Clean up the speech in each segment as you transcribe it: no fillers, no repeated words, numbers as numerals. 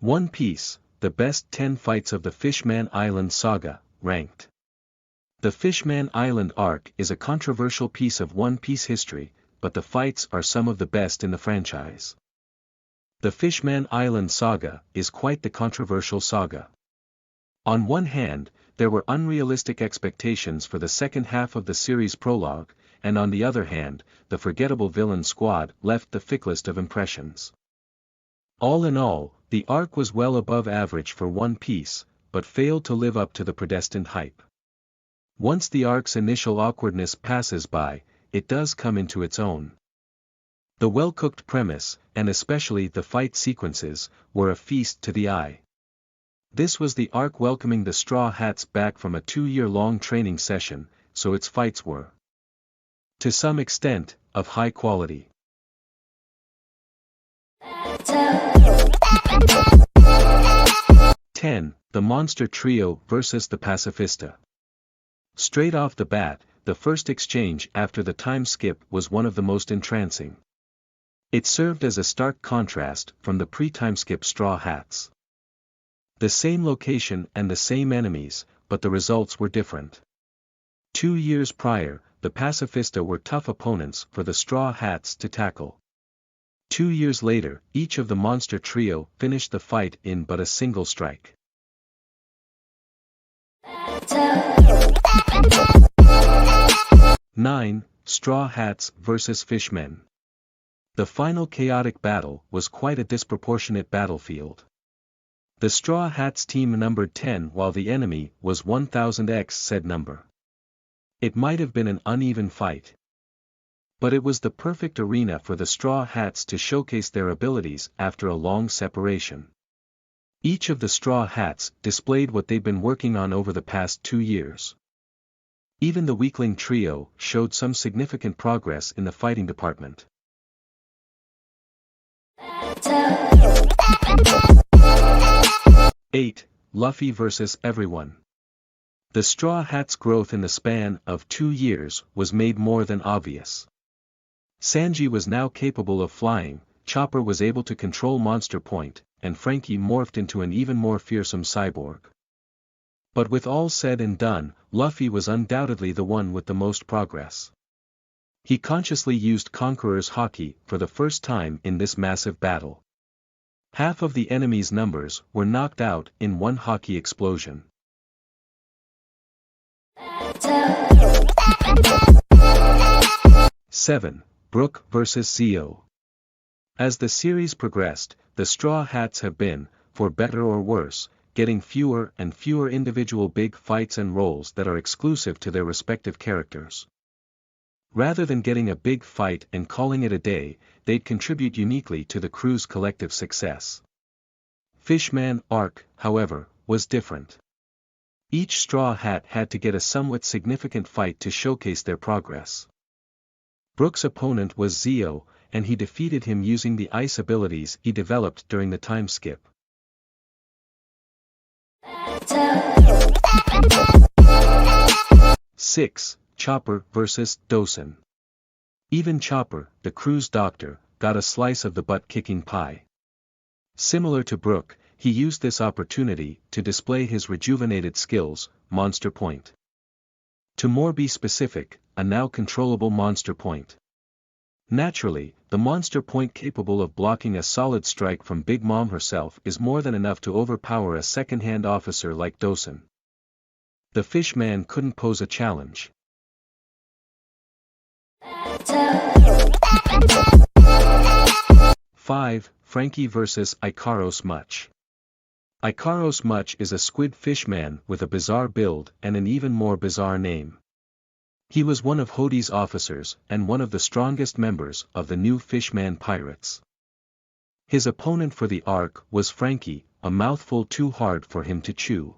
One Piece, the best 10 fights of the Fishman Island saga, ranked. The Fishman Island arc is a controversial piece of One Piece history, but the fights are some of the best in the franchise. The Fishman Island saga is quite the controversial saga. On one hand, there were unrealistic expectations for the second half of the series prologue, and on the other hand, the forgettable villain squad left the ficklest of impressions. All in all, the arc was well above average for One Piece, but failed to live up to the predestined hype. Once the arc's initial awkwardness passes by, it does come into its own. The well-cooked premise, and especially the fight sequences, were a feast to the eye. This was the arc welcoming the Straw Hats back from a 2-year-long training session, so its fights were, to some extent, of high quality. Ten, The Monster Trio vs. the Pacifista. Straight off the bat, the first exchange after the time skip was one of the most entrancing. It served as a stark contrast from the pre-time skip Straw Hats. The same location and the same enemies, but the results were different. 2 years prior, the Pacifista were tough opponents for the Straw Hats to tackle. 2 years later, each of the Monster Trio finished the fight in but a single strike. 9. Straw Hats vs. Fishmen. The final chaotic battle was quite a disproportionate battlefield. The Straw Hats team numbered 10 while the enemy was 1000x said number. It might have been an uneven fight. But it was the perfect arena for the Straw Hats to showcase their abilities after a long separation. Each of the Straw Hats displayed what they'd been working on over the past 2 years. Even the weakling trio showed some significant progress in the fighting department. 8. Luffy vs. Everyone. The Straw Hats' growth in the span of 2 years was made more than obvious. Sanji was now capable of flying, Chopper was able to control Monster Point, and Frankie morphed into an even more fearsome cyborg. But with all said and done, Luffy was undoubtedly the one with the most progress. He consciously used Conqueror's Haki for the first time in this massive battle. Half of the enemy's numbers were knocked out in one Haki explosion. 7. Brook vs. Zio. As the series progressed, the Straw Hats have been, for better or worse, getting fewer and fewer individual big fights and roles that are exclusive to their respective characters. Rather than getting a big fight and calling it a day, they'd contribute uniquely to the crew's collective success. Fishman arc, however, was different. Each Straw Hat had to get a somewhat significant fight to showcase their progress. Brook's opponent was Zio, and he defeated him using the ice abilities he developed during the time skip. 6. Chopper vs. Dosen. Even Chopper, the crew's doctor, got a slice of the butt-kicking pie. Similar to Brook, he used this opportunity to display his rejuvenated skills, Monster Point. To more be specific, a now controllable Monster Point. Naturally, the Monster Point capable of blocking a solid strike from Big Mom herself is more than enough to overpower a second-hand officer like Dosen. The Fishman couldn't pose a challenge. 5. Frankie vs. Ikaros Much. Ikaros Much is a squid fishman with a bizarre build and an even more bizarre name. He was one of Hody's officers and one of the strongest members of the new Fishman Pirates. His opponent for the arc was Frankie, a mouthful too hard for him to chew.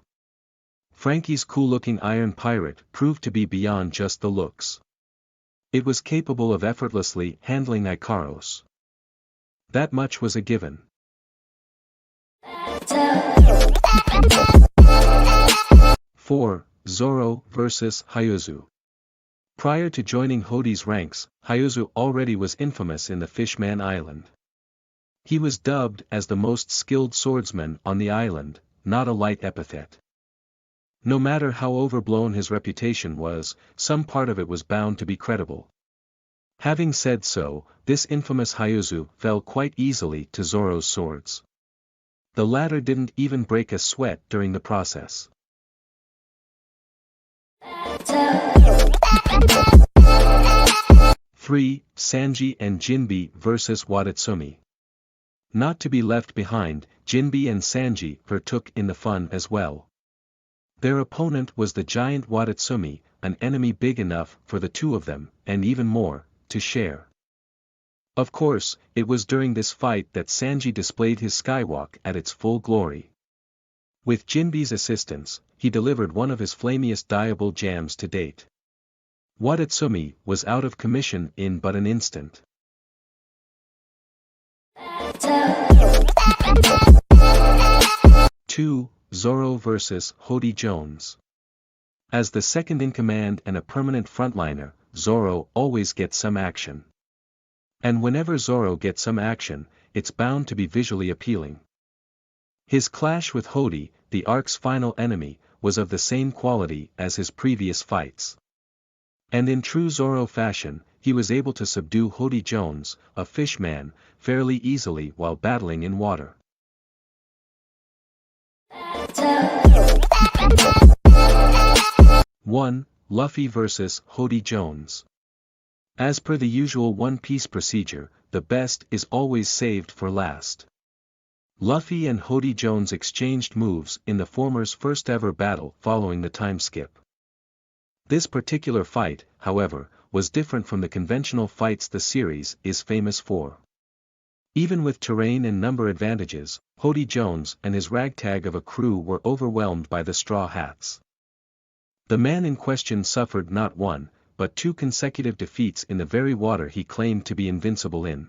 Frankie's cool-looking iron pirate proved to be beyond just the looks. It was capable of effortlessly handling Ikaros. That much was a given. 4. Zoro vs. Hyozu. Prior to joining Hody's ranks, Hyozu already was infamous in the Fishman Island. He was dubbed as the most skilled swordsman on the island, not a light epithet. No matter how overblown his reputation was, some part of it was bound to be credible. Having said so, this infamous Hyuzu fell quite easily to Zoro's swords. The latter didn't even break a sweat during the process. 3. Sanji and Jinbe vs. Wadatsumi. Not to be left behind, Jinbe and Sanji partook in the fun as well. Their opponent was the giant Wadatsumi, an enemy big enough for the two of them, and even more, to share. Of course, it was during this fight that Sanji displayed his skywalk at its full glory. With Jinbe's assistance, he delivered one of his flamiest diable jams to date. Wadatsumi was out of commission in but an instant. 2. Zoro vs. Hody Jones. As the second-in-command and a permanent frontliner, Zoro always gets some action. And whenever Zoro gets some action, it's bound to be visually appealing. His clash with Hody, the arc's final enemy, was of the same quality as his previous fights. And in true Zoro fashion, he was able to subdue Hody Jones, a fishman, fairly easily while battling in water. 1. Luffy vs. Hody Jones. As per the usual One Piece procedure, the best is always saved for last. Luffy and Hody Jones exchanged moves in the former's first ever battle following the time skip. This particular fight, however, was different from the conventional fights the series is famous for. Even with terrain and number advantages, Hody Jones and his ragtag of a crew were overwhelmed by the Straw Hats. The man in question suffered not one, but two consecutive defeats in the very water he claimed to be invincible in.